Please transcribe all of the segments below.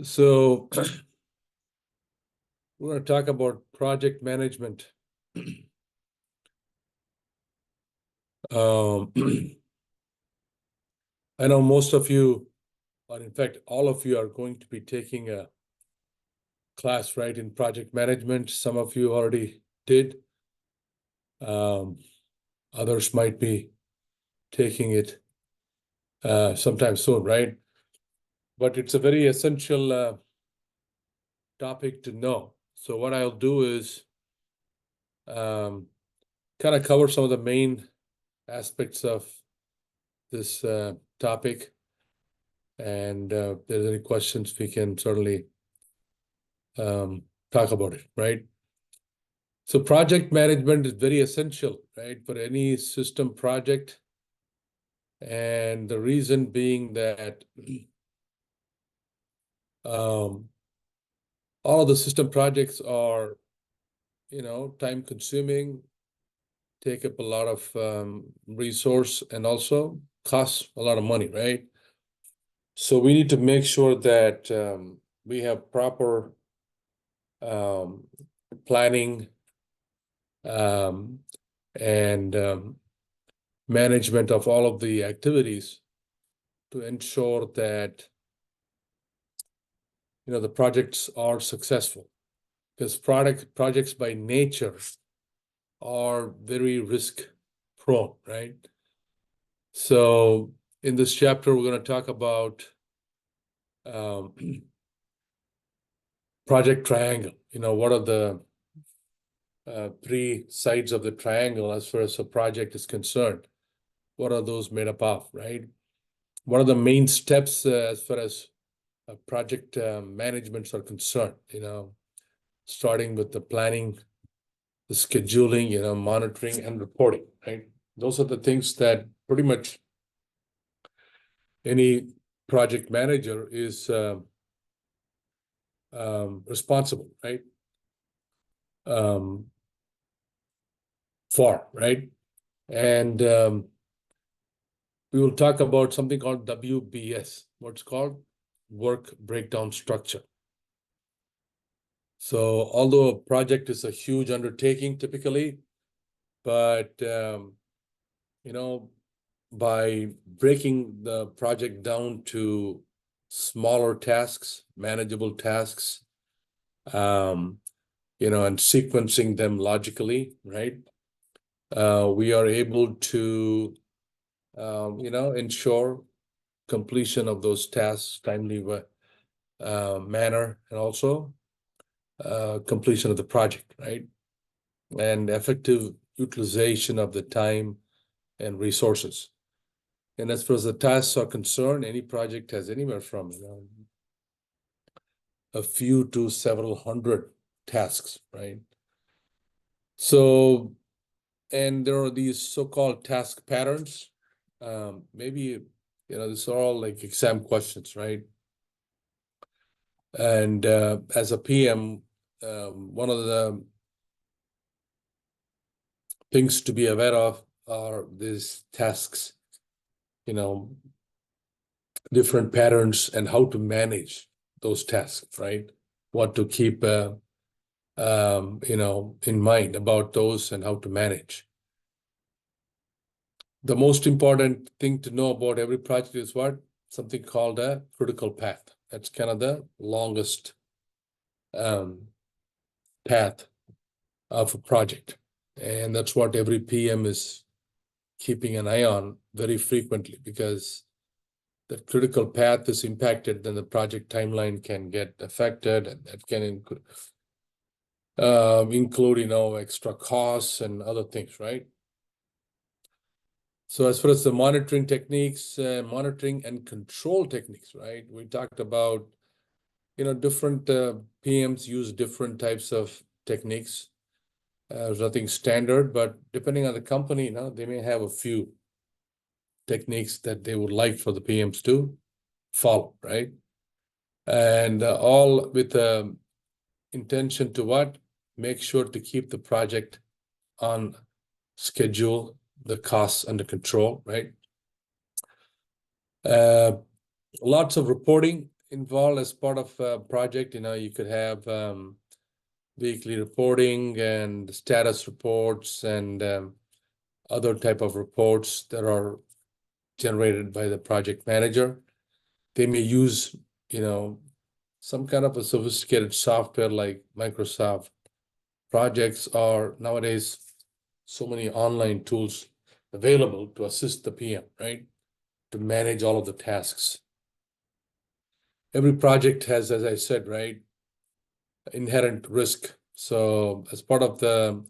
So we're going to talk about project management. Um, I know most of you, or in fact, all of you are going to be taking a class, right, in project management. Some of you already did. Others might be taking it sometime soon, right? But it's a very essential topic to know. So what I'll do is kind of cover some of the main aspects of this topic. And if there's any questions, we can certainly talk about it, right? So project management is very essential, right, for any system project. And the reason being that all of the system projects are, time consuming, take up a lot of resource, and also cost a lot of money, right? So we need to make sure that we have proper planning and management of all of the activities to ensure that the projects are successful, because projects by nature are very risk prone, right? So in this chapter, we're going to talk about project triangle. What are the three sides of the triangle as far as a project is concerned? What are those made up of, right? What are the main steps as far as project managements are concerned? Starting with the planning, the scheduling, monitoring and reporting, right? Those are the things that pretty much any project manager is responsible, right? For, right? And we will talk about something called WBS, what's called work breakdown structure. So although a project is a huge undertaking typically, but by breaking the project down to smaller tasks, manageable tasks, and sequencing them logically, right? We are able to, ensure completion of those tasks timely manner, and also completion of the project, right? And effective utilization of the time and resources. And as far as the tasks are concerned, any project has anywhere from a few to several hundred tasks, right? So, and there are these so-called task patterns. Maybe, these are all like exam questions, right? And as a PM, one of the things to be aware of are these tasks, different patterns and how to manage those tasks, right? What to keep, in mind about those and how to manage. The most important thing to know about every project is what? Something called a critical path. That's kind of the longest path of a project. And that's what every PM is keeping an eye on very frequently, because the critical path is impacted, then the project timeline can get affected, and that can include, extra costs and other things, right? So as far as the monitoring techniques, monitoring and control techniques, right? We talked about, different PMs use different types of techniques. There's nothing standard, but depending on the company, they may have a few techniques that they would like for the PMs to follow, right? And all with the intention to what? Make sure to keep the project on schedule, the costs under control, right? Lots of reporting involved as part of a project. You could have weekly reporting and status reports and other type of reports that are generated by the project manager. They may use, some kind of a sophisticated software like Microsoft projects, or nowadays so many online tools available to assist the PM, right? To manage all of the tasks. Every project has, as I said, right, inherent risk. So as part of the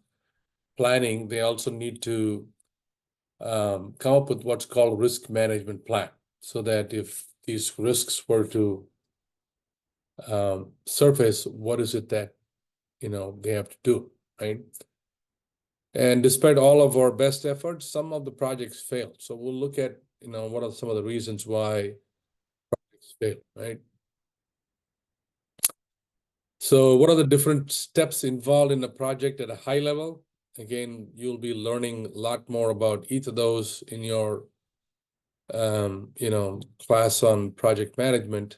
planning, they also need to come up with what's called risk management plan, so that if these risks were to surface, what is it that they have to do, right? And despite all of our best efforts, some of the projects fail. So we'll look at what are some of the reasons why projects fail, right? So what are the different steps involved in a project at a high level? Again, you'll be learning a lot more about each of those in your class on project management.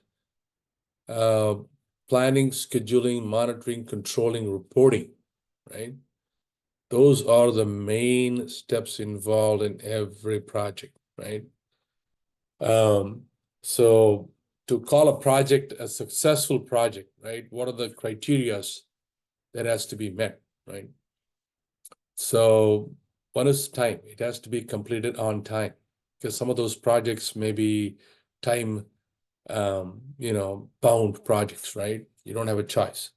Planning, scheduling, monitoring, controlling, reporting, right? Those are the main steps involved in every project, right? So to call a project a successful project, right? What are the criterias that has to be met, right? So one is time. It has to be completed on time, because some of those projects may be time, bound projects, right? You don't have a choice.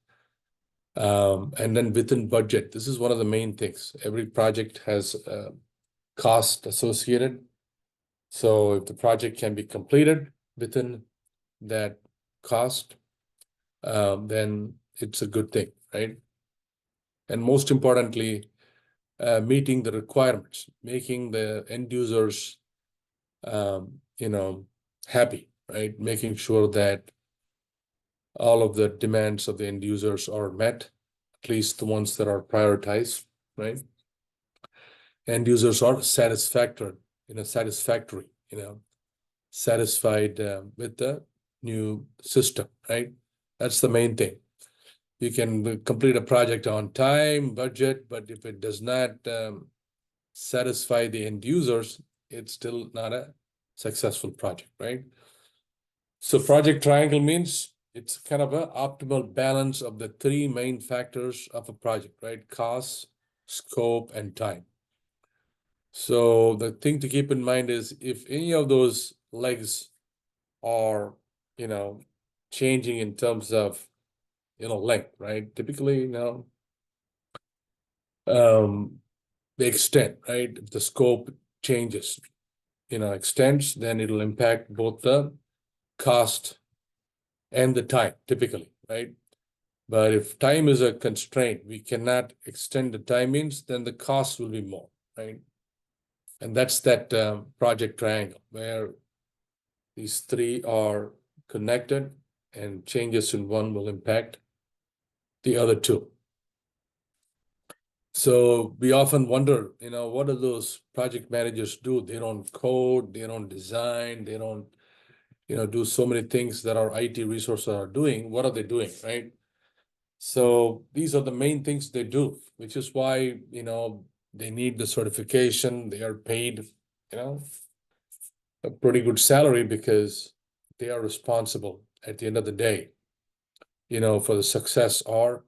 And then within budget, this is one of the main things. Every project has a cost associated. So if the project can be completed within that cost, then it's a good thing, right? And most importantly, meeting the requirements, making the end users, happy, right? Making sure that all of the demands of the end users are met, at least the ones that are prioritized, right? End users are satisfactory, satisfied with the new system, right? That's the main thing. You can complete a project on time, budget, but if it does not satisfy the end users, it's still not a successful project, right? So project triangle means it's kind of an optimal balance of the three main factors of a project, right? Cost, scope, and time. So the thing to keep in mind is if any of those legs are, changing in terms of, length, right? Typically, the extent, right? If the scope changes, extends, then it'll impact both the cost and the time, typically, right? But if time is a constraint, we cannot extend the timings, then the cost will be more, right? And that's that project triangle where these three are connected, and changes in one will impact the other two. So we often wonder, what do those project managers do? They don't code, they don't design, they don't, do so many things that our IT resources are doing. What are they doing, right? So these are the main things they do, which is why, they need the certification. They are paid, a pretty good salary, because they are responsible at the end of the day, for the success or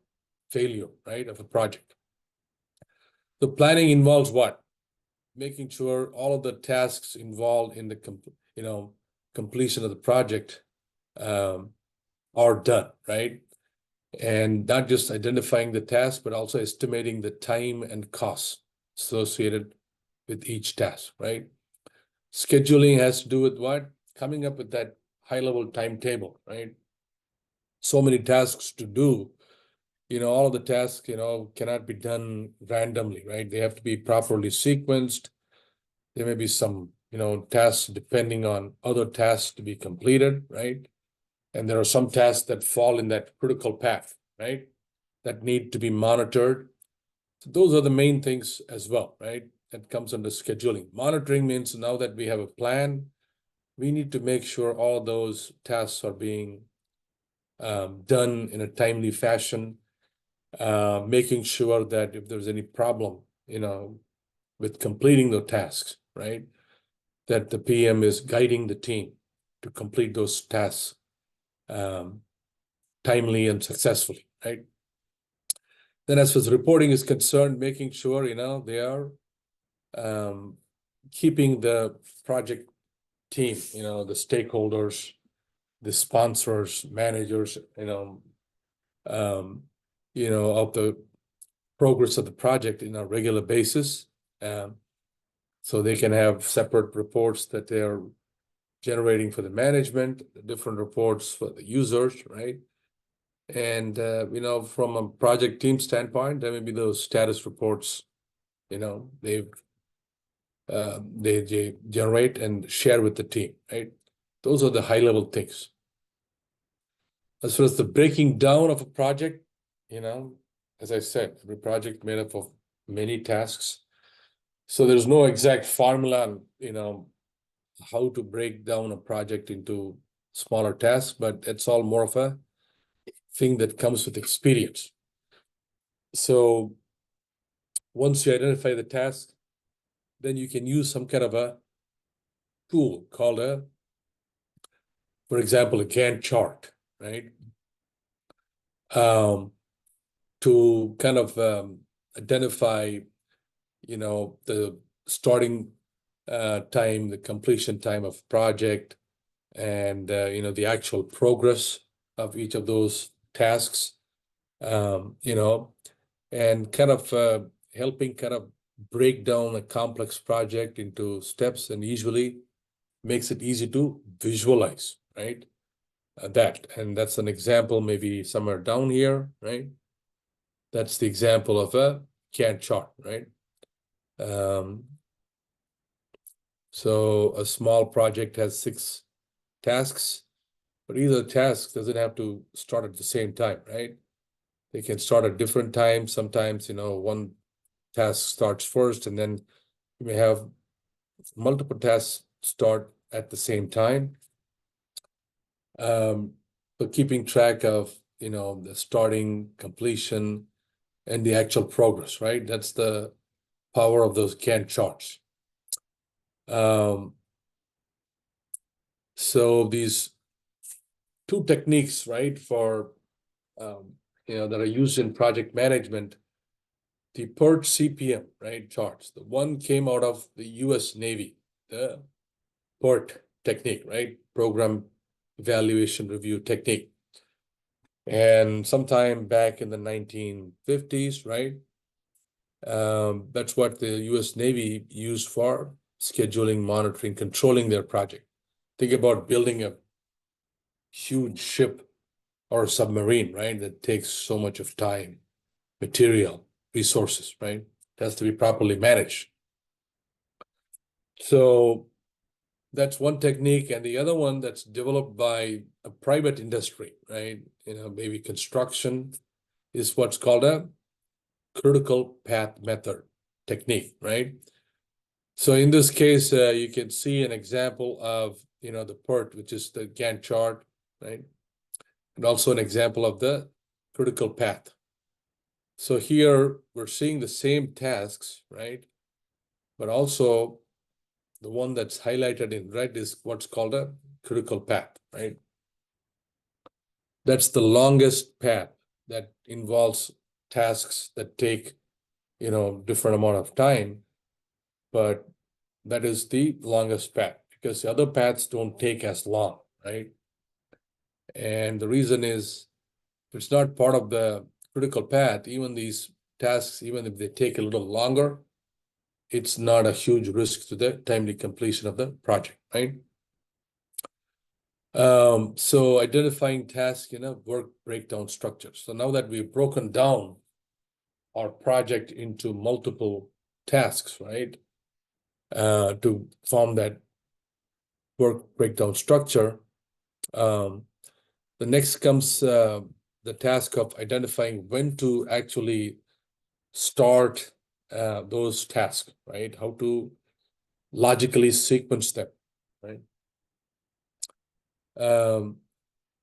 failure, right, of a project. The planning involves what? Making sure all of the tasks involved in the completion of the project are done, right? And not just identifying the task, but also estimating the time and costs associated with each task, right? Scheduling has to do with what? Coming up with that high-level timetable, right? So many tasks to do. All of the tasks, cannot be done randomly, right? They have to be properly sequenced. There may be some, tasks depending on other tasks to be completed, right? And there are some tasks that fall in that critical path, right? That need to be monitored. So those are the main things as well, right? That comes under scheduling. Monitoring means now that we have a plan, we need to make sure all those tasks are being done in a timely fashion, making sure that if there's any problem, with completing the tasks, right, that the PM is guiding the team to complete those tasks timely and successfully, right? Then as far as reporting is concerned, making sure, they are keeping the project team, the stakeholders, the sponsors, managers, of the progress of the project in a regular basis. So they can have separate reports that they are generating for the management, different reports for the users, right? And, from a project team standpoint, there may be those status reports, they generate and share with the team, right? Those are the high level things. As far as the breaking down of a project, as I said, every project made up of many tasks. So there's no exact formula, how to break down a project into smaller tasks, but it's all more of a thing that comes with experience. So once you identify the task, then you can use some kind of a tool called for example, a Gantt chart, right? To kind of identify, the starting time, the completion time of project, and the actual progress of each of those tasks, and kind of helping kind of break down a complex project into steps, and usually makes it easy to visualize, right? And that's an example maybe somewhere down here, right? That's the example of a Gantt chart, right? So a small project has 6 tasks, but either task doesn't have to start at the same time, right? They can start at different times. Sometimes, one task starts first, and then you may have multiple tasks start at the same time. But keeping track of, the starting, completion, and the actual progress, right? That's the power of those Gantt charts. So these 2 techniques, right, for that are used in project management, the PERT CPM, right, charts. The one came out of the US Navy, the PERT technique, right, Program Evaluation Review Technique. And sometime back in the 1950s, right, that's what the US Navy used for scheduling, monitoring, controlling their project. Think about building a huge ship or a submarine, right, that takes so much of time, material, resources, right? It has to be properly managed. So that's one technique. And the other one that's developed by a private industry, right? Maybe construction, is what's called a critical path method technique, right? So in this case, you can see an example of, the PERT, which is the Gantt chart, right? And also an example of the critical path. So here we're seeing the same tasks, right? But also the one that's highlighted in red is what's called a critical path, right? That's the longest path that involves tasks that take, different amount of time, but that is the longest path because the other paths don't take as long, right? And the reason is if it's not part of the critical path, even these tasks, even if they take a little longer, it's not a huge risk to the timely completion of the project, right? So identifying tasks, work breakdown structures. So now that we've broken down our project into multiple tasks, right? To form that work breakdown structure, the next comes the task of identifying when to actually start those tasks, right? How to logically sequence them, right?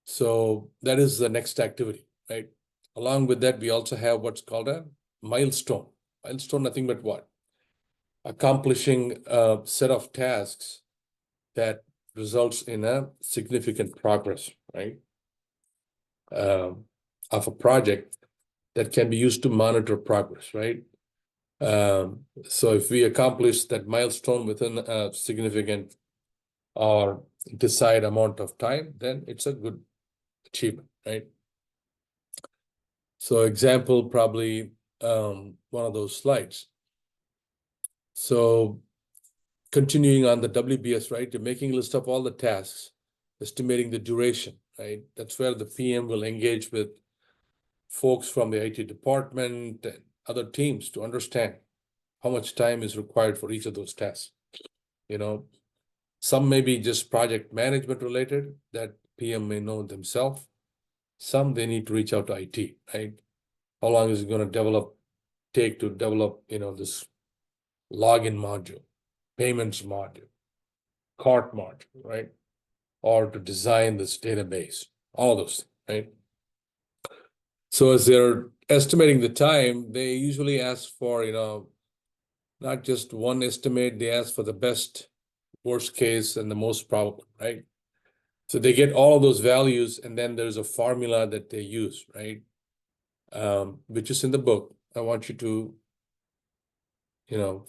So that is the next activity, right? Along with that, we also have what's called a milestone. Milestone, nothing but what? Accomplishing a set of tasks that results in a significant progress, right? Of a project that can be used to monitor progress, right? So if we accomplish that milestone within a significant or desired amount of time, then it's a good achievement, right? So example, probably one of those slides. So continuing on the WBS, right? You're making a list of all the tasks, estimating the duration, right? That's where the PM will engage with folks from the IT department and other teams to understand how much time is required for each of those tasks. Some may be just project management related that PM may know themselves. Some they need to reach out to IT, right? How long is it going to take to develop, this login module, payments module, cart module, right? Or to design this database, all those, right? So as they're estimating the time, they usually ask for, not just one estimate, they ask for the best, worst case, and the most probable, right? So they get all of those values, and then there's a formula that they use, right? Which is in the book. I want you to,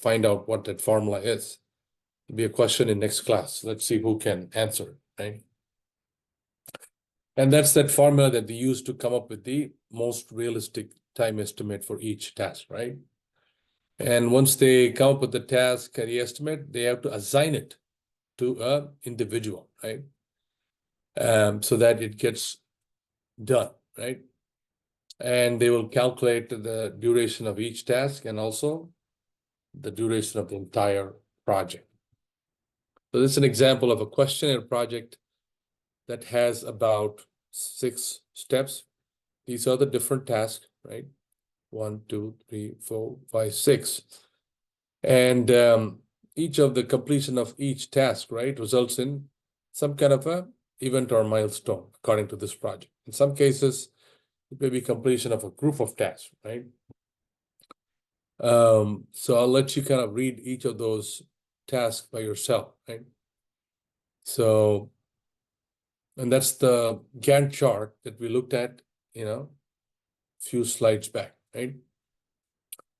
find out what that formula is. It'll be a question in next class. Let's see who can answer it, right? And that's that formula that they use to come up with the most realistic time estimate for each task, right? And once they come up with the task and the estimate, they have to assign it to an individual, right? So that it gets done, right? And they will calculate the duration of each task and also the duration of the entire project. So this is an example of a questionnaire project that has about 6 steps. These are the different tasks, right? 1, 2, 3, 4, 5, 6. And each of the completion of each task, right, results in some kind of a event or milestone according to this project. In some cases, it may be completion of a group of tasks, right? So I'll let you kind of read each of those tasks by yourself, right? So, and that's the Gantt chart that we looked at, a few slides back, right?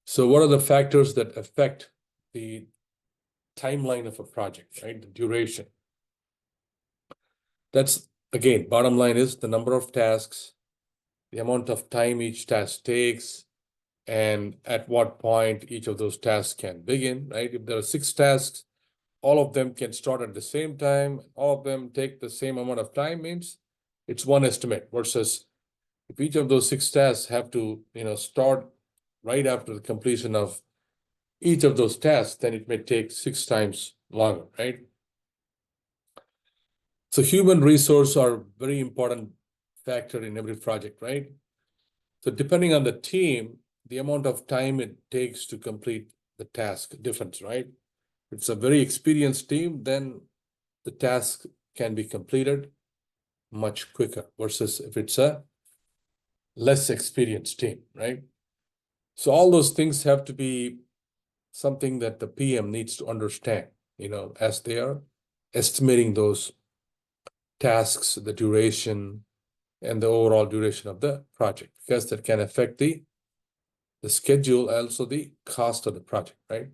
So what are the factors that affect the timeline of a project, right? The duration. That's, again, bottom line is the number of tasks, the amount of time each task takes, and at what point each of those tasks can begin, right? If there are 6 tasks, all of them can start at the same time, all of them take the same amount of time, means it's one estimate, versus if each of those 6 tasks have to, start right after the completion of each of those tasks, then it may take 6 times longer, right? So human resource are very important factor in every project, right? So depending on the team, the amount of time it takes to complete the task difference, right? If it's a very experienced team, then the task can be completed much quicker versus if it's a less experienced team, right? So all those things have to be something that the PM needs to understand, as they are estimating those tasks, the duration, and the overall duration of the project, because that can affect the schedule, also the cost of the project, right?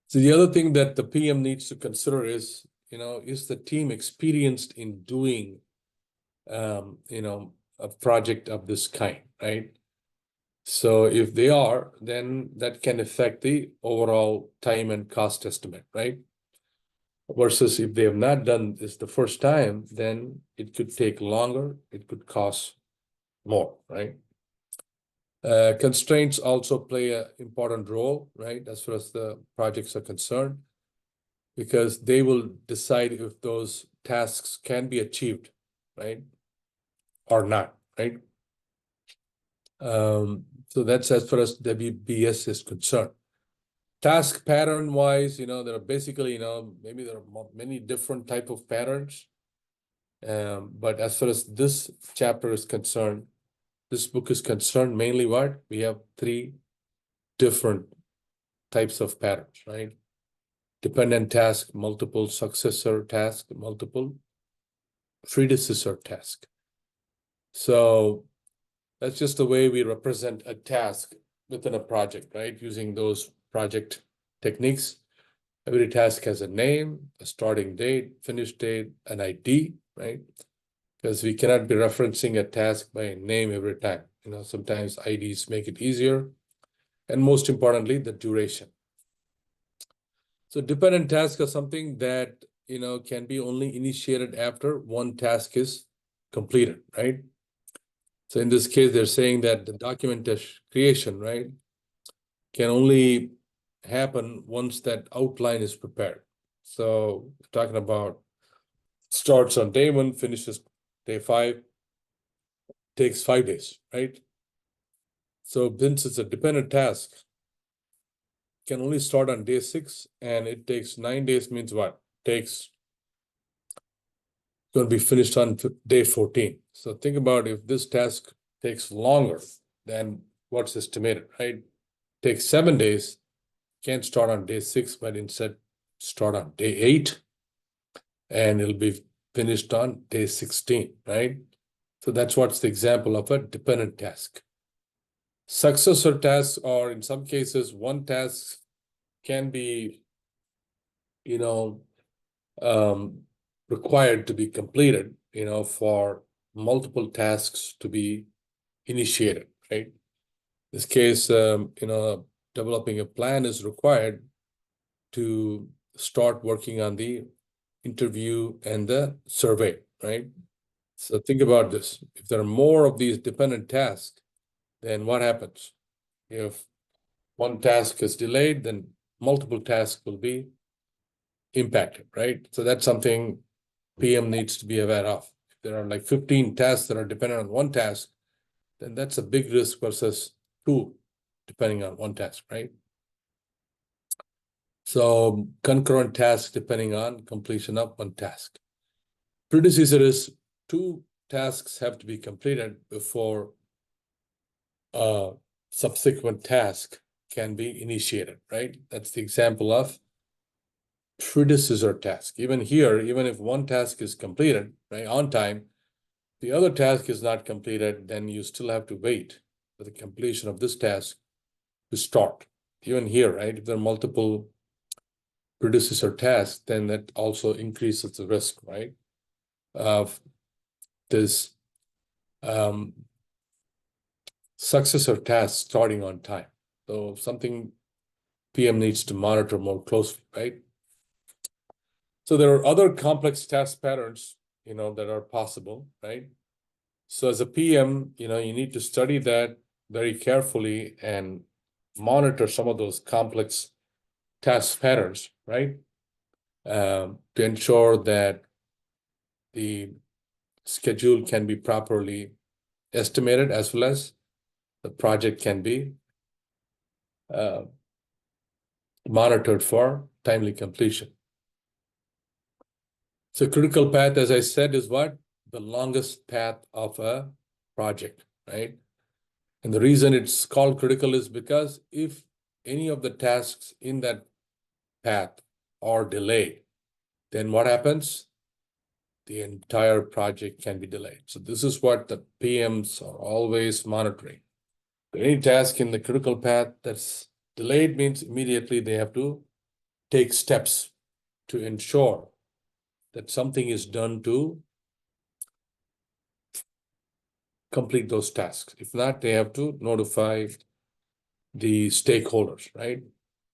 So the other thing that the PM needs to consider is, is the team experienced in doing, a project of this kind, right? So if they are, then that can affect the overall time and cost estimate, right? Versus if they have not done this the first time, then it could take longer, it could cost more, right? Constraints also play an important role, right, as far as the projects are concerned, because they will decide if those tasks can be achieved, right, or not, right? So that's as far as WBS is concerned. Task pattern wise, there are basically, maybe there are many different type of patterns. But as far as this chapter is concerned, this book is concerned, mainly what? We have three different types of patterns, right? Dependent task, multiple successor task, multiple predecessor task. So that's just the way we represent a task within a project, right? Using those project techniques. Every task has a name, a starting date, finish date, an ID, right? Because we cannot be referencing a task by name every time. Sometimes IDs make it easier. And most importantly, the duration. So dependent tasks are something that, can be only initiated after one task is completed, right? So in this case, they're saying that the document creation, right, can only happen once that outline is prepared. So talking about starts on day 1, finishes day 5, takes 5 days, right? So since it's a dependent task, can only start on day 6, and it takes 9 days, means what? Takes going to be finished on day 14. So think about if this task takes longer than what's estimated, right? Takes 7 days, can't start on day 6, but instead start on day 8, and it'll be finished on day 16, right? So that's what's the example of a dependent task. Successor tasks, or in some cases, one task can be, required to be completed, for multiple tasks to be initiated, right? In this case, developing a plan is required to start working on the interview and the survey, right? So think about this. If there are more of these dependent tasks, then what happens? If one task is delayed, then multiple tasks will be impacted, right? So that's something PM needs to be aware of. If there are like 15 tasks that are dependent on one task, then that's a big risk versus 2 depending on one task, right? So concurrent tasks depending on completion of one task. Predecessor is 2 tasks have to be completed before a subsequent task can be initiated, right? That's the example of predecessor task. Even here, even if one task is completed, right, on time, the other task is not completed, then you still have to wait for the completion of this task to start. Even here, right, if there are multiple predecessor tasks, then that also increases the risk, right, of this successor task starting on time. So something PM needs to monitor more closely, right? So there are other complex task patterns, that are possible, right? So as a PM, you need to study that very carefully and monitor some of those complex task patterns, right? To ensure that the schedule can be properly estimated, as well as the project can be monitored for timely completion. So critical path, as I said, is what? The longest path of a project, right? And the reason it's called critical is because if any of the tasks in that path are delayed, then what happens? The entire project can be delayed. So this is what the PMs are always monitoring. Any task in the critical path that's delayed means immediately they have to take steps to ensure that something is done to complete those tasks. If not, they have to notify the stakeholders, right,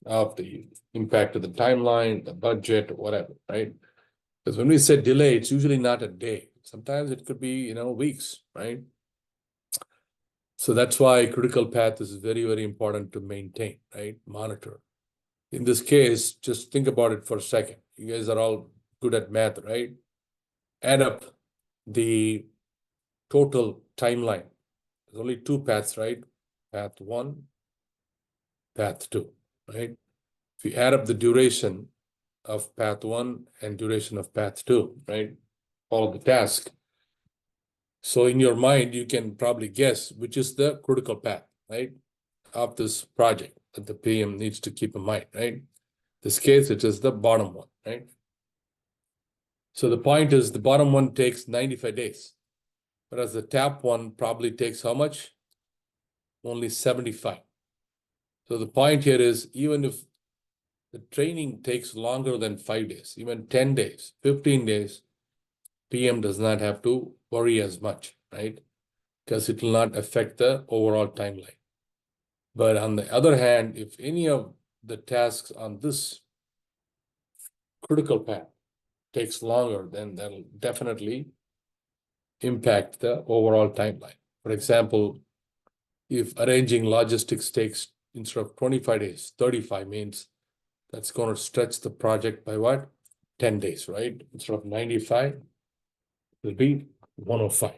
of the impact of the timeline, the budget, or whatever, right? Because when we say delay, it's usually not a day. Sometimes it could be, weeks, right? So that's why critical path is very, very important to maintain, right? Monitor. In this case, just think about it for a second. You guys are all good at math, right? Add up the total timeline. There's only 2 paths, right? Path 1, path 2, right? If you add up the duration of path 1 and duration of path 2, right? all of the tasks. So in your mind, you can probably guess which is the critical path, right, of this project that the PM needs to keep in mind, right? This case, it is the bottom one, right? So the point is the bottom one takes 95 days, whereas the top one probably takes how much? Only 75. So the point here is even if the training takes longer than 5 days, even 10 days, 15 days, PM does not have to worry as much, right? Because it will not affect the overall timeline. But on the other hand, if any of the tasks on this critical path takes longer, then that'll definitely impact the overall timeline. For example, if arranging logistics takes instead of 25 days, 35 means that's going to stretch the project by what? 10 days, right? Instead of 95, it'll be 105.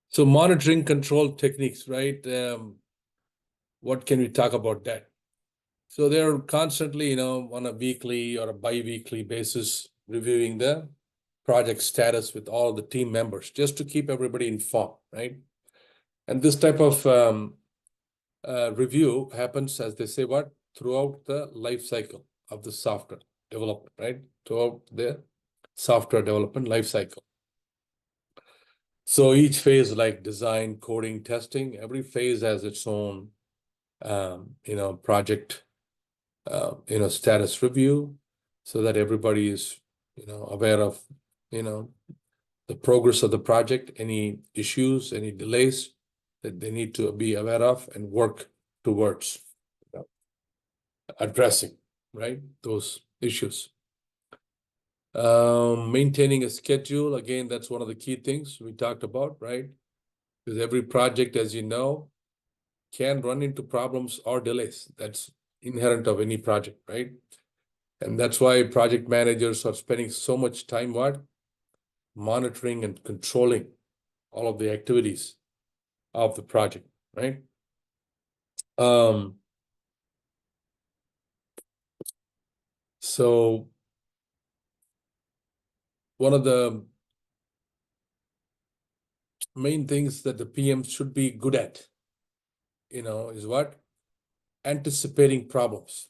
So monitoring control techniques, right? What can we talk about that? So they're constantly, on a weekly or a bi-weekly basis, reviewing the project status with all the team members, just to keep everybody informed, right? And this type of review happens, as they say, what? Throughout the life cycle of the software development, right? Throughout the software development life cycle. So each phase, like design, coding, testing, every phase has its own, project, status review, so that everybody is, aware of, the progress of the project, any issues, any delays that they need to be aware of and work towards addressing, right, those issues. Maintaining a schedule, again, that's one of the key things we talked about, right? Because every project, as you know, can run into problems or delays. That's inherent of any project, right? And that's why project managers are spending so much time what? Monitoring and controlling all of the activities of the project, right? So one of the main things that the PM should be good at, is what? Anticipating problems,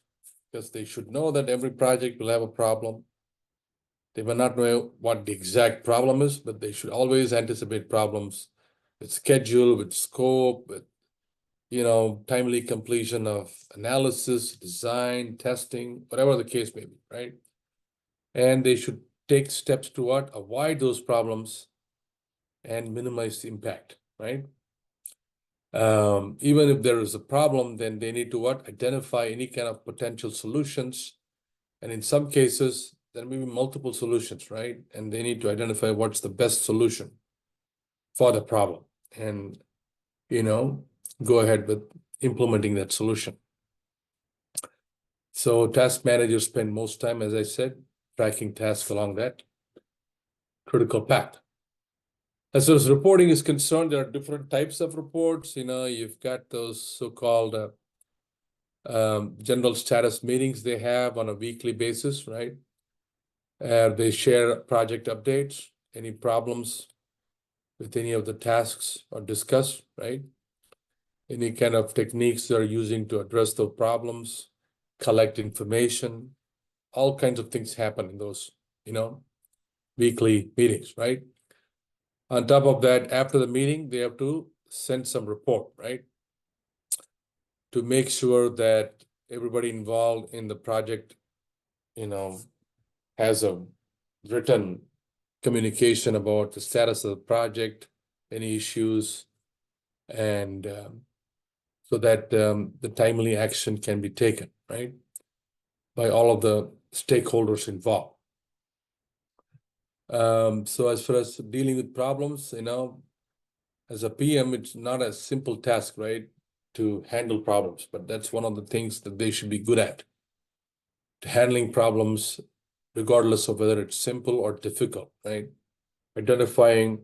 because they should know that every project will have a problem. They may not know what the exact problem is, but they should always anticipate problems with schedule, with scope, with, timely completion of analysis, design, testing, whatever the case may be, right? And they should take steps to what? Avoid those problems and minimize the impact, right? Even if there is a problem, then they need to what? Identify any kind of potential solutions. And in some cases, there may be multiple solutions, right? And they need to identify what's the best solution for the problem and, go ahead with implementing that solution. So task managers spend most time, as I said, tracking tasks along that critical path. As far as reporting is concerned, there are different types of reports. You've got those so-called general status meetings they have on a weekly basis, right? They share project updates, any problems with any of the tasks are discussed, right? Any kind of techniques they're using to address those problems, collect information, all kinds of things happen in those, weekly meetings, right? On top of that, after the meeting, they have to send some report, right? To make sure that everybody involved in the project, has a written communication about the status of the project, any issues, and so that the timely action can be taken, right, by all of the stakeholders involved. So as far as dealing with problems, as a PM, it's not a simple task, right, to handle problems, but that's one of the things that they should be good at, handling problems, regardless of whether it's simple or difficult, right? Identifying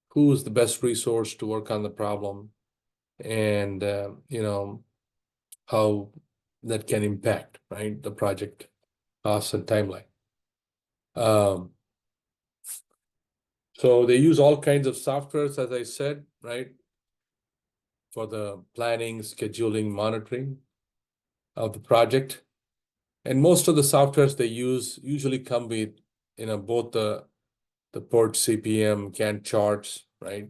who's the best resource to work on the problem and, how that can impact, right, the project costs and timeline. So they use all kinds of softwares, as I said, right? For the planning, scheduling, monitoring of the project. And most of the softwares they use usually come with, both the PERT CPM, Gantt charts, right?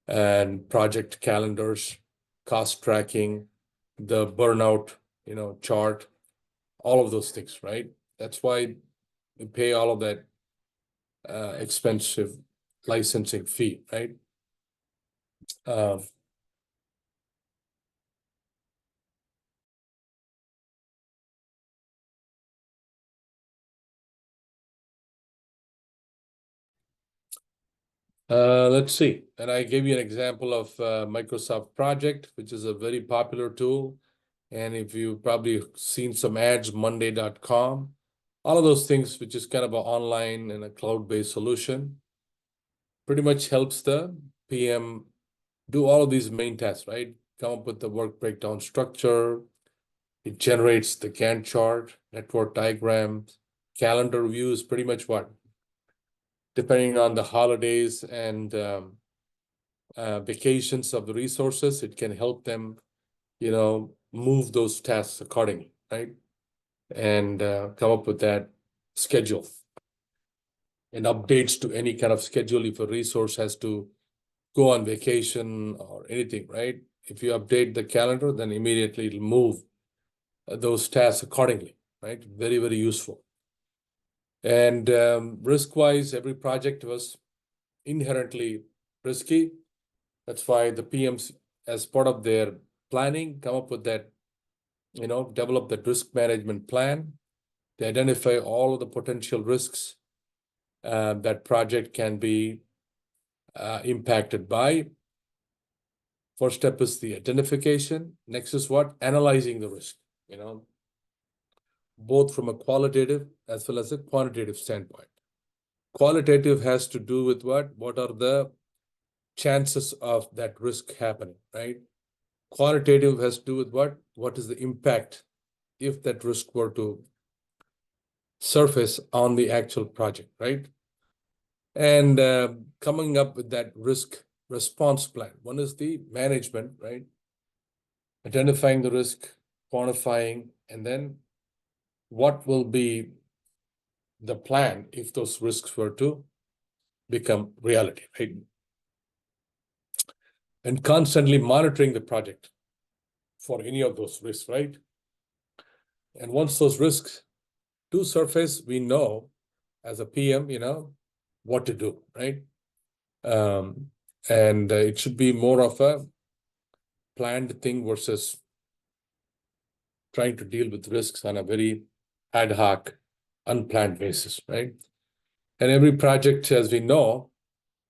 And project calendars, cost tracking, the burnout, chart, all of those things, right? That's why we pay all of that expensive licensing fee, right? Um, let's see. And I gave you an example of Microsoft Project, which is a very popular tool. And if you've probably seen some ads, monday.com, all of those things, which is kind of an online and a cloud-based solution, pretty much helps the PM do all of these main tasks, right? Come up with the work breakdown structure. It generates the Gantt chart, network diagrams, calendar views, pretty much what? Depending on the holidays and vacations of the resources, it can help them, move those tasks accordingly, right? And come up with that schedule and updates to any kind of schedule if a resource has to go on vacation or anything, right? If you update the calendar, then immediately it'll move those tasks accordingly, right? Very, very useful. And risk-wise, every project was inherently risky. That's why the PMs, as part of their planning, come up with that, develop that risk management plan. They identify all of the potential risks that project can be impacted by. First step is the identification. Next is what? Analyzing the risk, both from a qualitative as well as a quantitative standpoint. Qualitative has to do with what? What are the chances of that risk happening, right? Quantitative has to do with what? What is the impact if that risk were to surface on the actual project, right? And coming up with that risk response plan. One is the management, right? Identifying the risk, quantifying, and then what will be the plan if those risks were to become reality, right? And constantly monitoring the project for any of those risks, right? And once those risks do surface, we know as a PM, what to do, right? And it should be more of a planned thing versus trying to deal with risks on a very ad hoc, unplanned basis, right? And every project, as we know,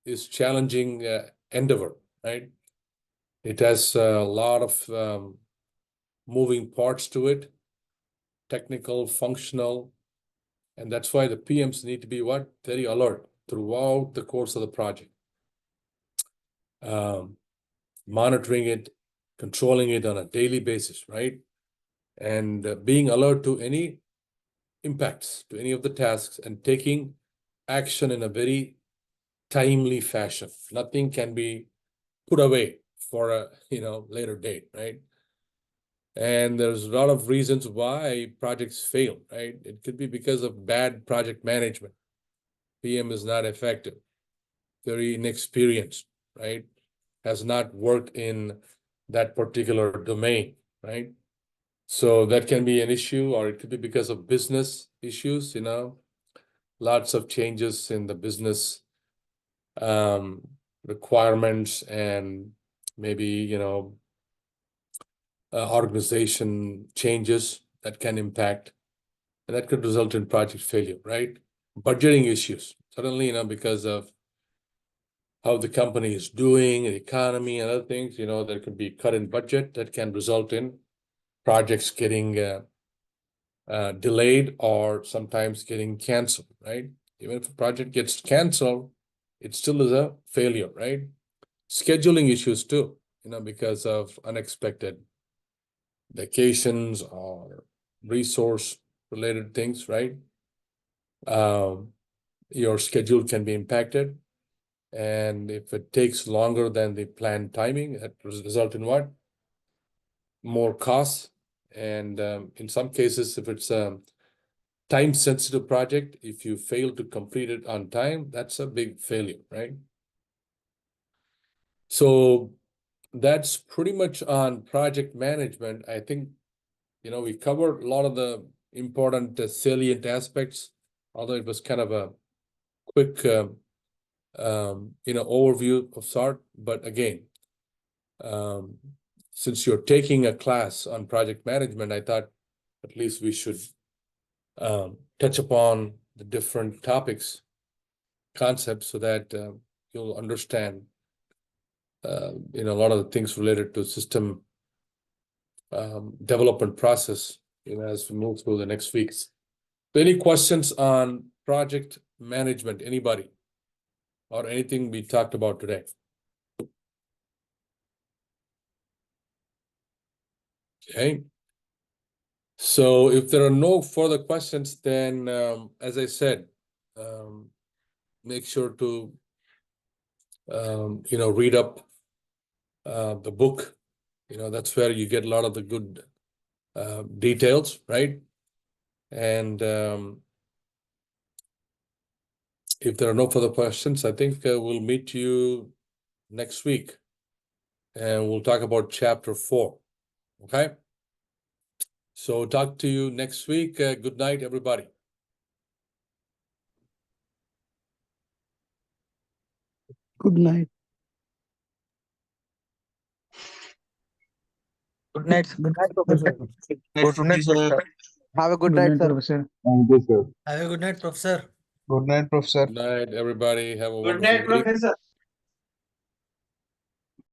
is challenging endeavor, right? It has a lot of moving parts to it, technical, functional, and that's why the PMs need to be what? Very alert throughout the course of the project. Monitoring it, controlling it on a daily basis, right? And being alert to any impacts to any of the tasks and taking action in a very timely fashion. Nothing can be put away for a later date, right? And there's a lot of reasons why projects fail, right? It could be because of bad project management. PM is not effective, very inexperienced, right? Has not worked in that particular domain, right? So that can be an issue, or it could be because of business issues, lots of changes in the business requirements and maybe, organization changes that can impact, and that could result in project failure, right? Budgeting issues, suddenly, because of how the company is doing, the economy and other things, there could be cut in budget that can result in projects getting delayed or sometimes getting canceled, right? Even if a project gets canceled, it still is a failure, right? Scheduling issues too, because of unexpected vacations or resource related things, right? Your schedule can be impacted. And if it takes longer than the planned timing, that result in what? More costs. And in some cases, if it's a time-sensitive project, if you fail to complete it on time, that's a big failure, right? So that's pretty much on project management. I think, we covered a lot of the important salient aspects, although it was kind of a quick, overview of sort. But again, since you're taking a class on project management, I thought at least we should touch upon the different topics, concepts, so that you'll understand, a lot of the things related to system development process, as we move through the next weeks. Any questions on project management, anybody? Or anything we talked about today? Okay. So if there are no further questions, then as I said, make sure to read up the book. That's where you get a lot of the good details, right? And if there are no further questions, I think we'll meet you next week, and we'll talk about chapter 4. Okay. So talk to you next week. Good night, everybody. Good night. Good night. Good night, Professor. Good night, Professor. Have a good night, sir. Professor. Thank you, sir. Have a good night, Professor. Good night, Professor. Good night, everybody. Have a Good wonderful night, week. Professor.